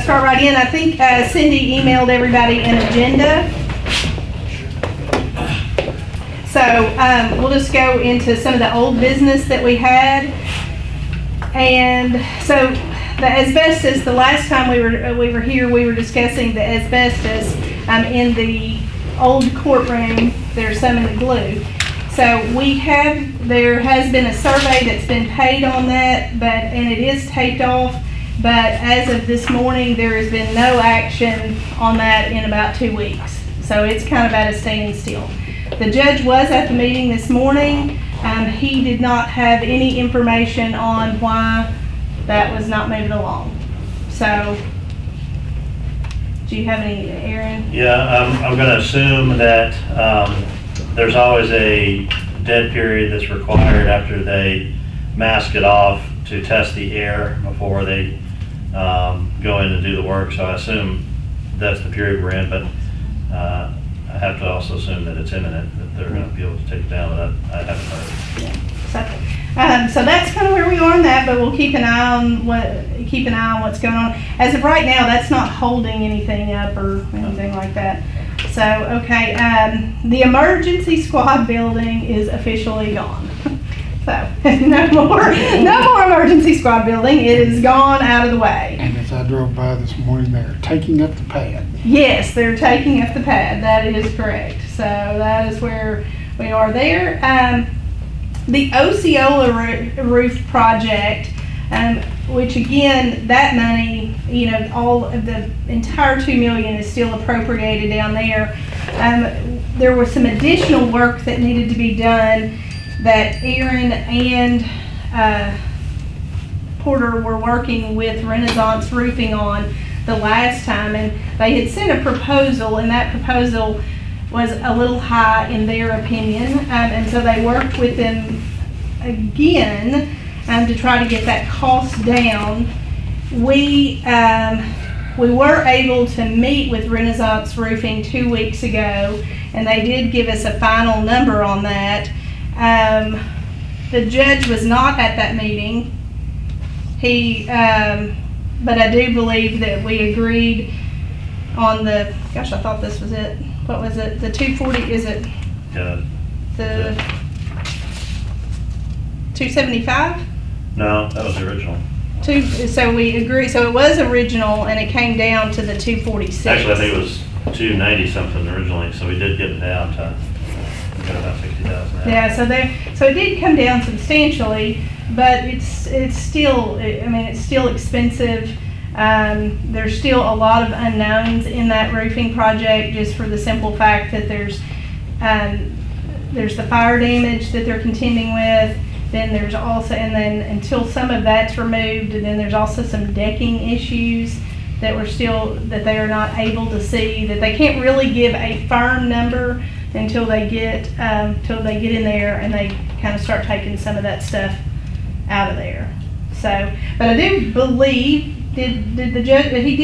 start right in. I think Cindy emailed everybody an agenda. So we'll just go into some of the old business that we had. And so the asbestos, the last time we were here, we were discussing the asbestos in the old courtroom. There's some in the glue. So there has been a survey that's been paid on that, and it is taped off, but as of this morning, there has been no action on that in about 2 weeks. So it's kind of at a standstill. The judge was at the meeting this morning. He did not have any information on why that was not moving along. So, do you have any, Aaron? Yeah, I'm going to assume that there's always a dead period that's required after they mask it off to test the air before they go in and do the work. So I assume that's the period we're in, but I have to also assume that it's imminent, that they're going to be able to take it down, but I haven't heard. Yeah. So that's kind of where we are on that, but we'll keep an eye on what's going on. As of right now, that's not holding anything up or anything like that. So, okay, the emergency squad building is officially gone. So, no more emergency squad building. It is gone out of the way. And as I drove by this morning, they're taking up the pad. Yes, they're taking up the pad. That is correct. So that is where we are there. The Osceola roof project, which again, that money, all of the entire $2 million is still appropriated down there. There was some additional work that needed to be done that Aaron and Porter were working with Renaissance Roofing on the last time, and they had sent a proposal, and that proposal was a little high in their opinion, and so they worked with them again to try to get that cost down. We were able to meet with Renaissance Roofing 2 weeks ago, and they did give us a final number on that. The judge was not at that meeting. But I do believe that we agreed on the, gosh, I thought this was it. What was it? The 240, is it? Yeah. The 275? No, that was the original. So we agree, so it was original and it came down to the 246. Actually, I think it was 290 something originally, so we did get it down to, we got about 60,000 now. Yeah, so it did come down substantially, but it's still, it's still expensive. There's still a lot of unknowns in that roofing project, just for the simple fact that there's the fire damage that they're contending with. Then there's also, and then until some of that's removed, and then there's also some decking issues that they are not able to see, that they can't really give a firm number until they get in there and they kind of start taking some of that stuff out of there. So, but I do believe, did the judge, he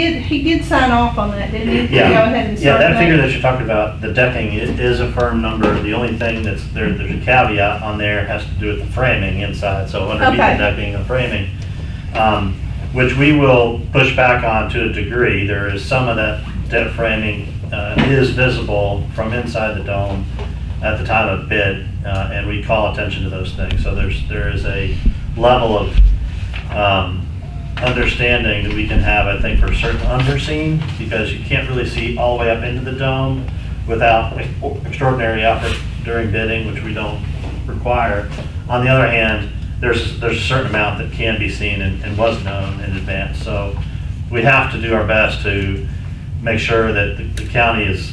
did sign off on that, didn't he? Yeah. Go ahead and start that figure that you talked about, the decking, it is a firm number. The only thing there's a caveat on there, has to do with the framing inside. So underneath the decking and framing, which we will push back on to a degree. There is some of that deck framing is visible from inside the dome at the time of bid, and we call attention to those things. So there is a level of understanding that we can have, I think, for certain underseen, because you can't really see all the way up into the dome without extraordinary effort during bidding, which we don't require. On the other hand, there's a certain amount that can be seen and was known in advance. So we have to do our best to make sure that the county is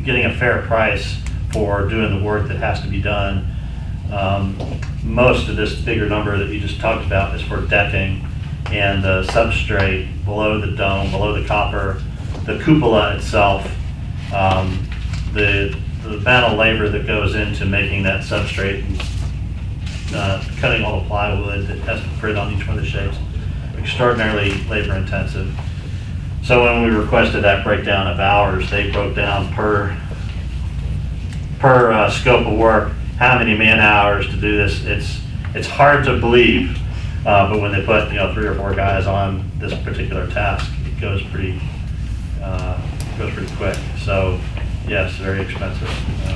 getting a fair price for doing the work that has to be done. Most of this bigger number that you just talked about is for decking and the substrate below the dome, below the copper, the cupola itself, the amount of labor that goes into making that substrate, cutting all the plywood that has to fit on each one of the shapes, extraordinarily labor intensive. So when we requested that breakdown of hours, they broke down per scope of work how many man hours to do this. It's hard to believe But when they put, 3 or 4 guys on this particular task, it goes pretty quick. So, yes, very expensive.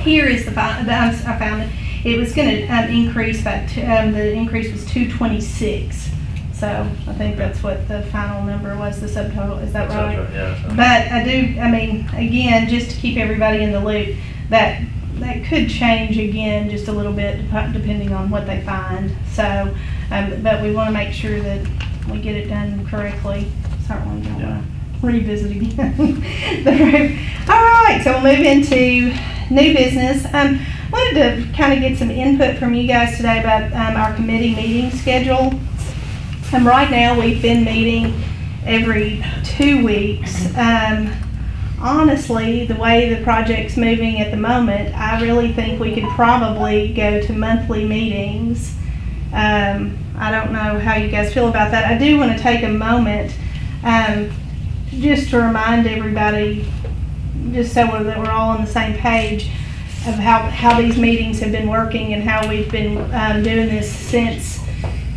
Here is I found it. It was going to increase by, the increase was 226. So I think that's what the final number was, the subtotal. Is that right? Yeah. But again, just to keep everybody in the loop, that could change again just a little bit depending on what they find. So, but we want to make sure that we get it done correctly. Certainly don't want to revisit again the roof. All right, so we'll move into new business. Wanted to kind of get some input from you guys today about our committee meeting schedule. Right now, we've been meeting every 2 weeks. Honestly, the way the project's moving at the moment, I really think we could probably go to monthly meetings. I don't know how you guys feel about that. I do want to take a moment just to remind everybody, just so that we're all on the same page, of how these meetings have been working and how we've been doing this since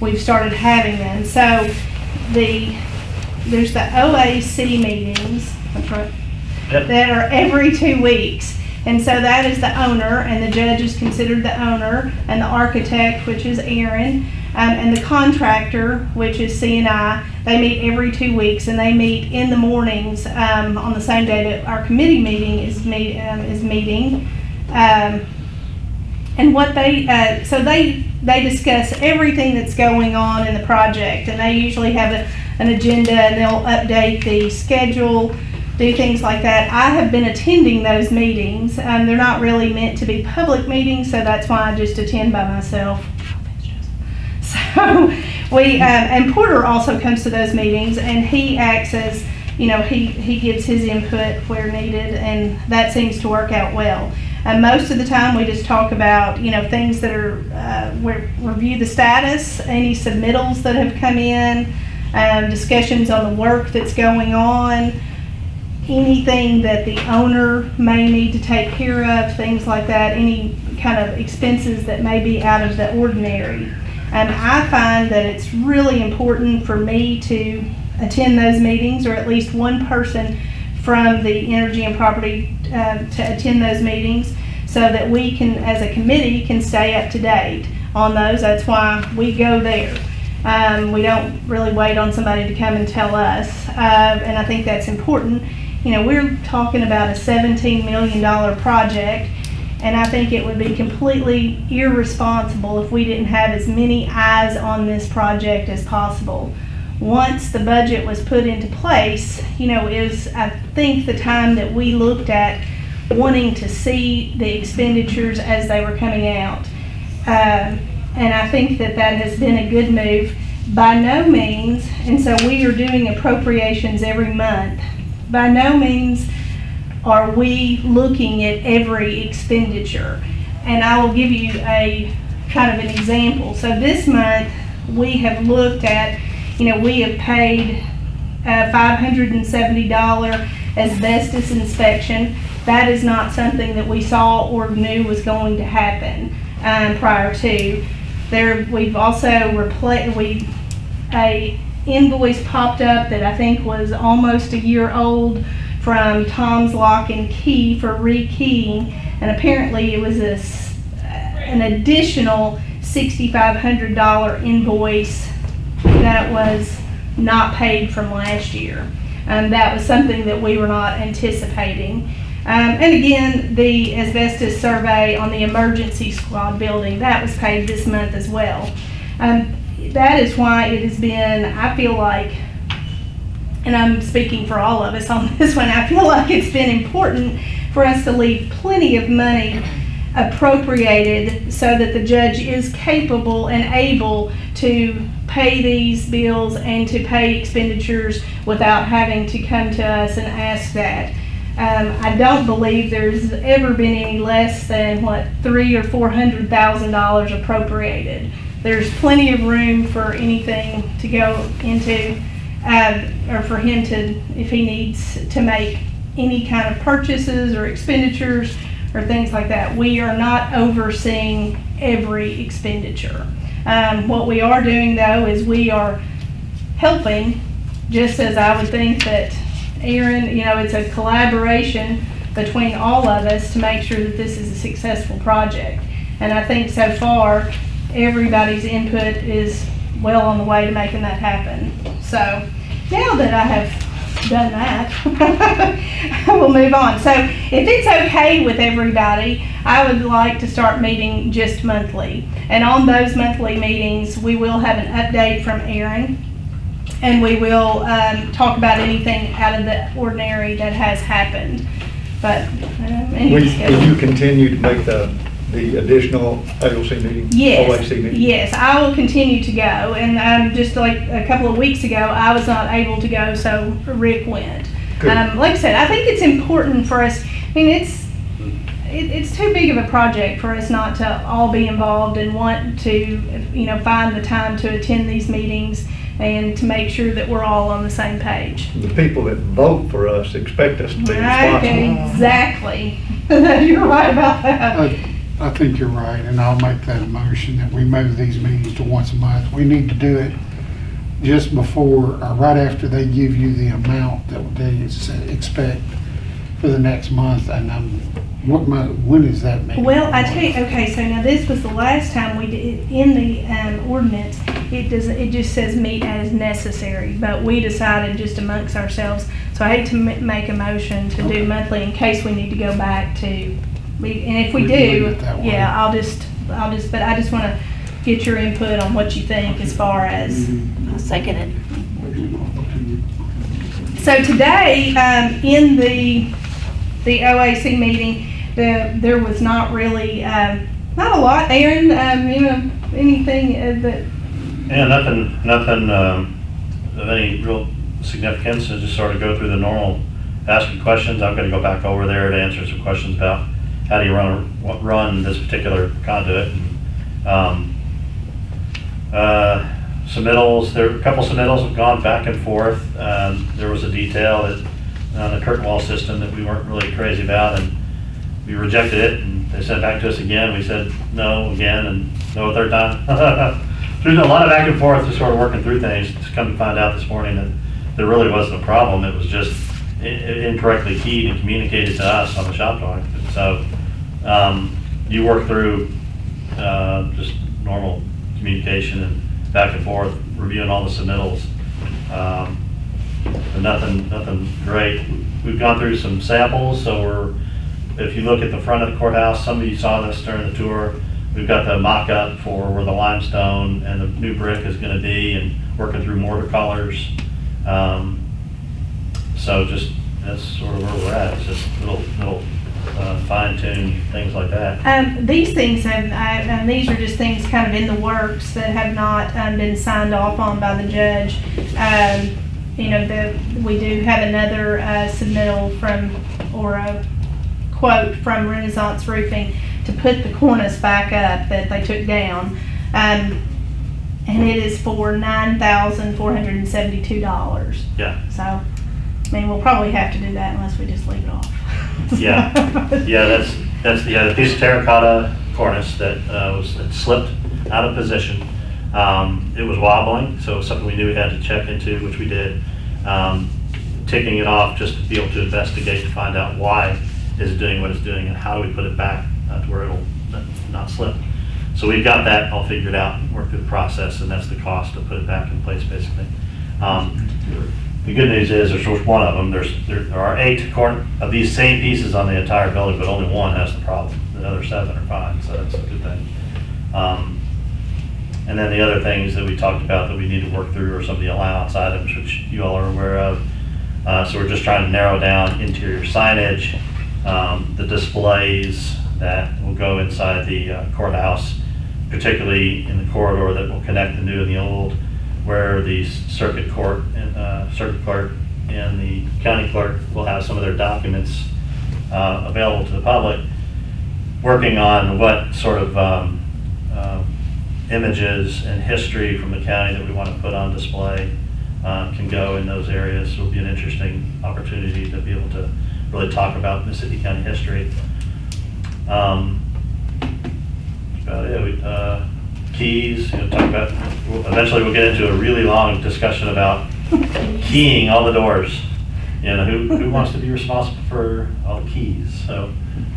we've started having them. So there's the OAC meetings, that's right, that are every 2 weeks. And so that is the owner, and the judge is considered the owner, and the architect, which is Aaron, and the contractor, which is C&I. They meet every 2 weeks, and they meet in the mornings on the same day that our committee meeting is meeting. And what they discuss everything that's going on in the project, and they usually have an agenda, and they'll update the schedule, do things like that. I have been attending those meetings. They're not really meant to be public meetings, so that's why I just attend by myself. So and Porter also comes to those meetings, and he acts as, he gives his input where needed, and that seems to work out well. Most of the time, we just talk about, things that are, review the status, any submittals that have come in, discussions on the work that's going on, anything that the owner may need to take care of, things like that, any kind of expenses that may be out of the ordinary. I find that it's really important for me to attend those meetings, or at least one person from the Energy and Property to attend those meetings, so that we can, as a committee, can stay up to date on those. That's why we go there. We don't really wait on somebody to come and tell us, and I think that's important. We're talking about a $17 million project, and I think it would be completely irresponsible if we didn't have as many eyes on this project as possible. Once the budget was put into place, it was, I think, the time that we looked at wanting to see the expenditures as they were coming out. And I think that has been a good move. By no means, and so we are doing appropriations every month, by no means are we looking at every expenditure. And I will give you a kind of an example. So this month we have looked at, we have paid $570 asbestos inspection. That is not something that we saw or knew was going to happen prior to. We've also a invoice popped up that I think was almost a year old from Tom's Lock and Key for rekeying, and apparently it was an additional $6,500 invoice that was not paid from last year. That was something that we were not anticipating. And again, the asbestos survey on the emergency squad building, that was paid this month as well. That is why it has been, I feel like, and I'm speaking for all of us on this one, I feel like it's been important for us to leave plenty of money appropriated so that the judge is capable and able to pay these bills and to pay expenditures without having to come to us and ask that. I don't believe there's ever been any less than $300,000 or $400,000 appropriated. There's plenty of room for anything to go into, or for him to, if he needs to make any kind of purchases or expenditures or things like that. We are not overseeing every expenditure. What we are doing though is we are helping, just as I would think that Aaron, it's a collaboration between all of us to make sure that this is a successful project. And I think so far, everybody's input is well on the way to making that happen. So now that I have done that, we'll move on. So if it's okay with everybody, I would like to start meeting just monthly. And on those monthly meetings, we will have an update from Aaron, and we will talk about anything out of the ordinary that has happened. But Will you continue to make the additional AOC meeting? Yes, OAC meeting? yes, I will continue to go. And just like a couple of weeks ago, I was not able to go, so Rick went. Good. Like I said, I think it's important for us. I mean, it's too big of a project for us not to all be involved and want to, find the time to attend these meetings and to make sure that we're all on the same page. The people that vote for us expect us to be responsible. Exactly. You're right about that. I think you're right, and I'll make that a motion that we move these meetings to once a month. We need to do it just before, or right after they give you the amount that they expect for the next month. And when is that meeting? Well, I tell you, okay, so now this was the last time we did, in the ordinance, it just says meet as necessary, but we decided just amongst ourselves, so I hate to make a motion to do monthly in case we need to go back to, and if we We can leave do, it that way. yeah, I'll just, but I just want to get your input on what you think as far as. I'll second it. So today, in the OAC meeting, there was not really, not a lot, Aaron, anything that. Yeah, nothing of any real significance. I just sort of go through the normal asking questions. I'm going to go back over there to answer some questions about how do you run this particular conduit. Submittals, there are a couple submittals have gone back and forth. There was a detail that on the curtain wall system that we weren't really crazy about, and we rejected it, and they sent it back to us again. We said no again, and no a third time. There's a lot of back and forth, just sort of working through things. Just come to find out this morning that there really wasn't a problem. It was just incorrectly keyed and communicated to us on the shop talk. So you work through just normal communication and back and forth, reviewing all the submittals. And nothing great. We've gone through some samples, so if you look at the front of the courthouse, some of you saw this during the tour. We've got the mock-up for where the limestone and the new brick is going to be, and working through mortar colors. So just that's sort of where we're at. It's just little fine-tune things like that. These things have, these are just things kind of in the works that have not been signed off on by the judge. We do have another submittal or a quote from Renaissance Roofing to put the cornice back up that they took down. And it is for $9,472. Yeah. So, we'll probably have to do that unless we just leave it off. Yeah, that's the piece of terracotta cornice that it slipped out of position. It was wobbling, so it was something we knew we had to check into, which we did. Taking it off just to be able to investigate to find out why is it doing what it's doing and how do we put it back to where it'll not slip. So we've got that all figured out, worked through the process, and that's the cost to put it back in place, basically. The good news is there's just one of them. There are 8 of these same pieces on the entire building, but only one has the problem. The other 7 are fine, so that's a good thing. And then the other things that we talked about that we need to work through are some of the allowance items, which you all are aware of. So we're just trying to narrow down interior signage, the displays that will go inside the courthouse, particularly in the corridor that will connect the new and the old, where the circuit clerk and the county clerk will have some of their documents available to the public, working on what sort of images and history from the county that we want to put on display can go in those areas. It'll be an interesting opportunity to be able to really talk about Mississippi County history. That's about it. keys, talk about, eventually we'll get into a really long discussion about keying all the doors. Who wants to be responsible for all the keys? So,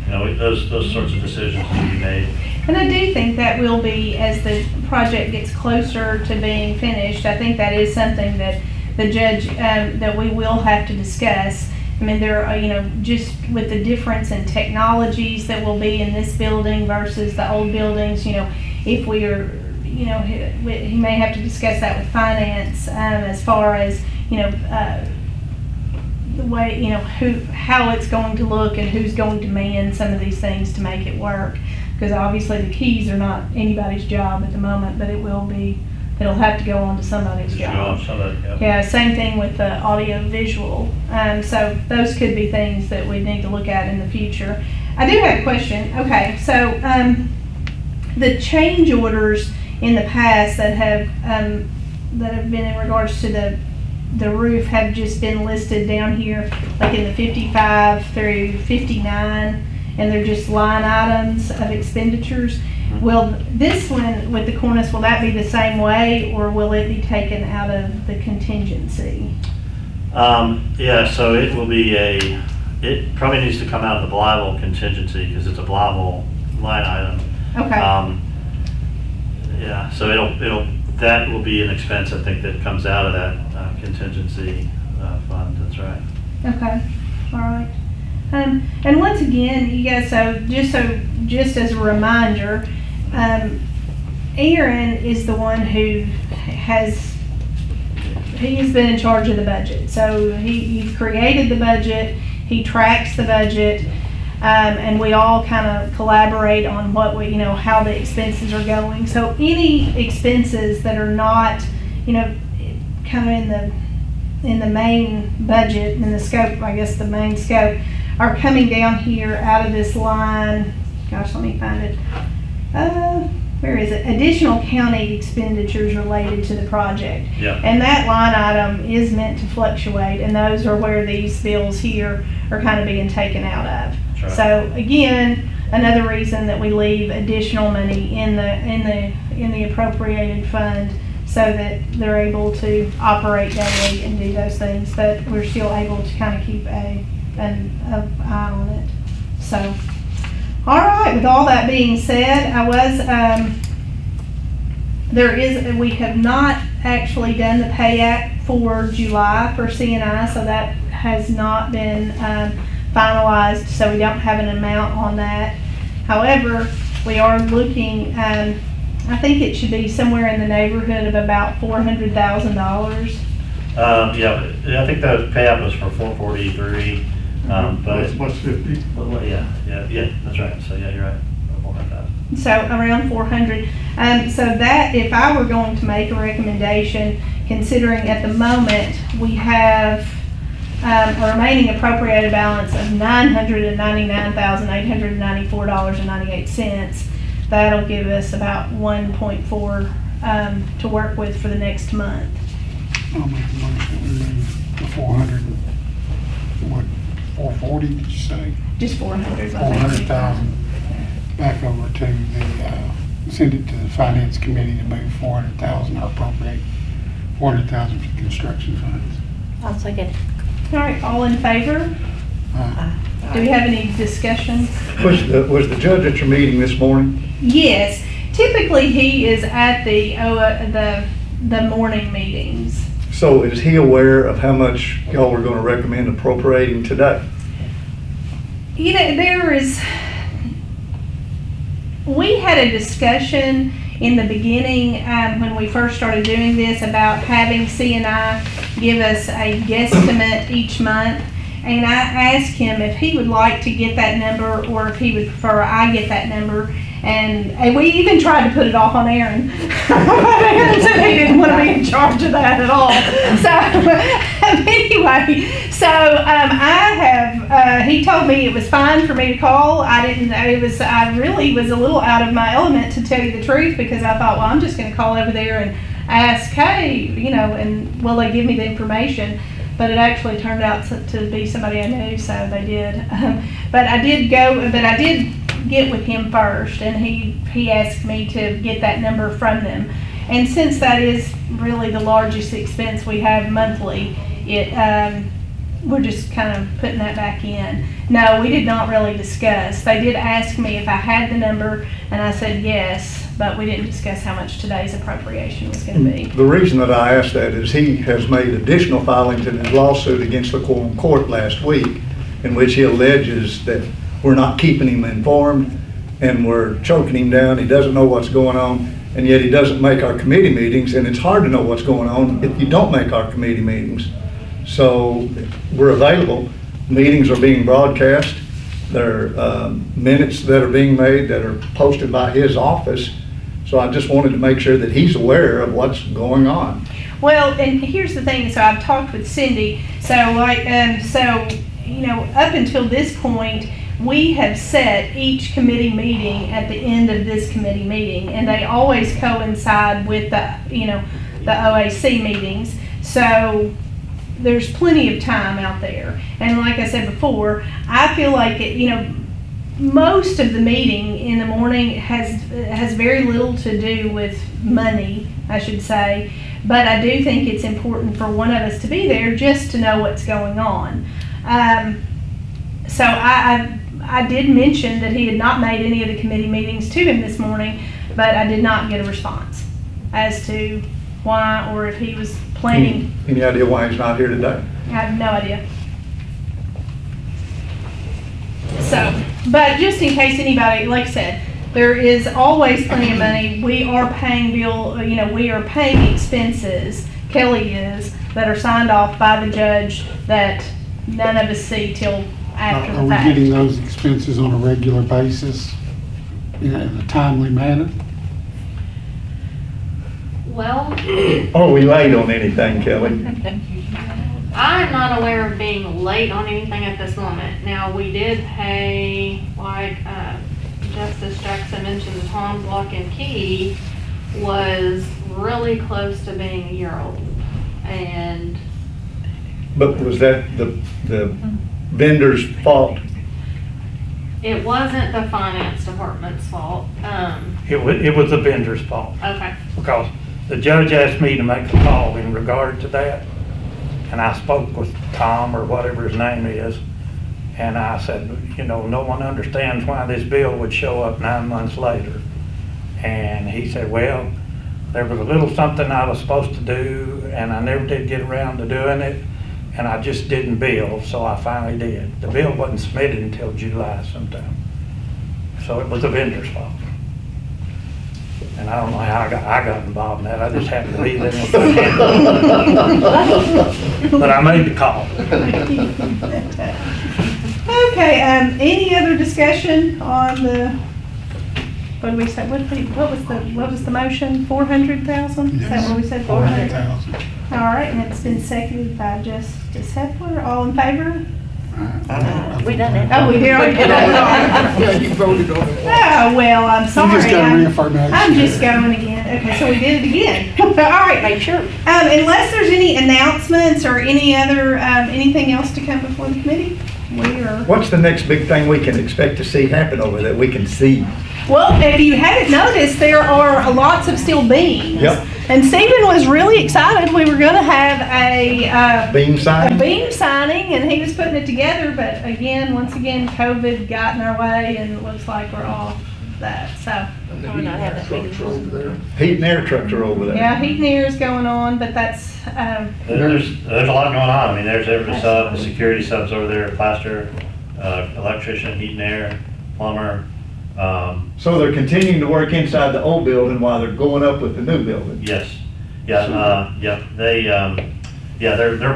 those sorts of decisions need to be made. And I do think that will be, as the project gets closer to being finished, I think that is something that the judge, that we will have to discuss. I mean, there are, just with the difference in technologies that will be in this building versus the old buildings, if we are, he may have to discuss that with finance, as far as, the way, how it's going to look and who's going to man some of these things to make it work. Because obviously the keys are not anybody's job at the moment, but it'll have to go on to somebody's job. Yeah, same thing with the audio visual. So those could be things that we need to look at in the future. I do have a question. Okay, so the change orders in the past that have been in regards to the roof have just been listed down here, like in the 55 through 59, and they're just line items of expenditures. Will this one with the cornice, will that be the same way, or will it be taken out of the contingency? Yeah, so it will be it probably needs to come out of the Blyville contingency because it's a Blyville line item. Okay. Yeah, so that will be an expense, I think, that comes out of that contingency fund. That's right. Okay. All right. And once again, you guys, just as a reminder, Aaron is the one who has been in charge of the budget. So he created the budget, he tracks the budget, and we all kind of collaborate on what how the expenses are going. So any expenses that are not, kind of in the main budget, in the scope, I guess the main scope, are coming down here out of this line. Gosh, let me find it. Where is it? Additional county expenditures related to the project. Yeah. And that line item is meant to fluctuate, and those are where these bills here are kind of being taken out of. Right. So again, another reason that we leave additional money in the appropriated fund, so that they're able to operate daily and do those things, but we're still able to kind of keep an eye on it. So, all right, with all that being said, we have not actually done the pay act for July for CNI, so that has not been finalized, so we don't have an amount on that. However, we are looking, I think it should be somewhere in the neighborhood of about $400,000. Yeah, I think the payout was for 443. But What's 50? Yeah, that's right. So yeah, you're right. 400,000. So around 400. So that, if I were going to make a recommendation, considering at the moment we have a remaining appropriated balance of $999,894.98, that'll give us about 1.4 to work with for the next month. I'll make a motion, we move the 400, what, 440, did you say? Just 400. 400,000 back over to send it to the finance committee to move 400,000, or appropriate 400,000 for construction funds. I'll second. All right, all in favor? Do we have any discussion? Was the judge at your meeting this morning? Yes, typically he is at the morning meetings. So is he aware of how much y'all were going to recommend appropriating today? We had a discussion in the beginning when we first started doing this about having CNI give us a guesstimate each month. And I asked him if he would like to get that number or if he would prefer I get that number. And we even tried to put it off on Aaron. Aaron said he didn't want to be in charge of that at all. So anyway, he told me it was fine for me to call. I really was a little out of my element, to tell you the truth, because I thought, well, I'm just going to call over there and ask, hey, and will they give me the information? But it actually turned out to be somebody I knew, so they did. But I did get with him first, and he asked me to get that number from them. And since that is really the largest expense we have monthly, we're just kind of putting that back in. No, we did not really discuss. They did ask me if I had the number, and I said yes, but we didn't discuss how much today's appropriation was going to be. The reason that I asked that is he has made additional filings in his lawsuit against the Quorum Court last week, in which he alleges that we're not keeping him informed and we're choking him down. He doesn't know what's going on, and yet he doesn't make our committee meetings, and it's hard to know what's going on if you don't make our committee meetings. So we're available. Meetings are being broadcast. There are minutes that are being made that are posted by his office. So I just wanted to make sure that he's aware of what's going on. Well, and here's the thing, so I've talked with Cindy, so up until this point, we have set each committee meeting at the end of this committee meeting, and they always coincide with the OAC meetings. So there's plenty of time out there. And like I said before, I feel like most of the meeting in the morning has very little to do with money, I should say. But I do think it's important for one of us to be there just to know what's going on. So I did mention that he had not made any of the committee meetings to him this morning, but I did not get a response as to why or if he was planning. Any idea why he's not here today? I have no idea. So, but just in case anybody, like I said, there is always plenty of money. We are paying we are paying expenses, Kelly is, that are signed off by the judge that none of us see till after Are the we fact. getting those expenses on a regular basis in a timely manner? Well, Are we late on anything, Kelly? I'm not aware of being late on anything at this moment. Now, we did pay, like Justice Jackson mentioned, the Tom Block and Key was really close to being a year old. And But was that the vendor's fault? it wasn't the finance department's fault. It was the vendor's fault, Okay. because the judge asked me to make a call in regard to that, and I spoke with Tom, or whatever his name is, and I said, no one understands why this bill would show up 9 months later. And he said, well, there was a little something I was supposed to do, and I never did get around to doing it, and I just didn't bill, so I finally did. The bill wasn't submitted until July sometime. So it was the vendor's fault. And I don't know how I got involved in that. I just happened to be there. But I made the call. Okay, any other discussion on the, what did we say, what was the motion, 400,000? Is that what we said, 400? 400,000. All right, and it's been seconded by Justice Hepler, all in favor? We done it. Oh, we did already did that. Yeah, you voted on it. Oh, well, I'm You sorry. just gotta reaffirm that. I'm just going again. Okay, so we did it again. All right. Make sure. Unless there's any announcements or any other, anything else to come before the committee, we are. What's the next big thing we can expect to see happen over that we can see? Well, if you hadn't noticed, there are lots of steel beams. Yep. And Stephen was really excited. We were going to have a Beam sign? beam signing, and he was putting it together. But once again, COVID got in our way, and it looks like we're off that. So, We're not having that meeting. Heat and air trucks are over there. yeah, heat and air is going on, but that's, There's a lot going on. I mean, there's every sub, the security subs over there, plaster, electrician, heat and air, plumber. So they're continuing to work inside the old building while they're going up with the new building? Yes, their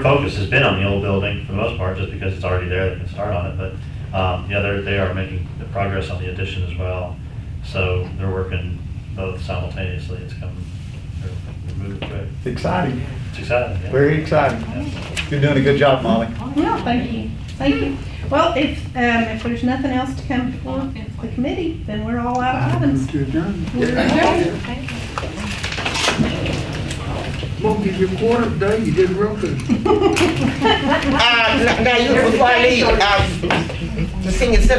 focus has been on the old building for the most part, just because it's already there, they can start on it, but, they are making the progress on the addition as well. So they're working both simultaneously. It's coming, they're moving quick. Exciting, It's exciting, yeah. very exciting. You're doing a good job, Molly. yeah, thank you. Thank you. Well, if there's nothing else to come before the committee, then we're all out of items. To adjourn. We're adjourned. Smokey, your quarter today, you did real good. Now, before I leave, the senior citizen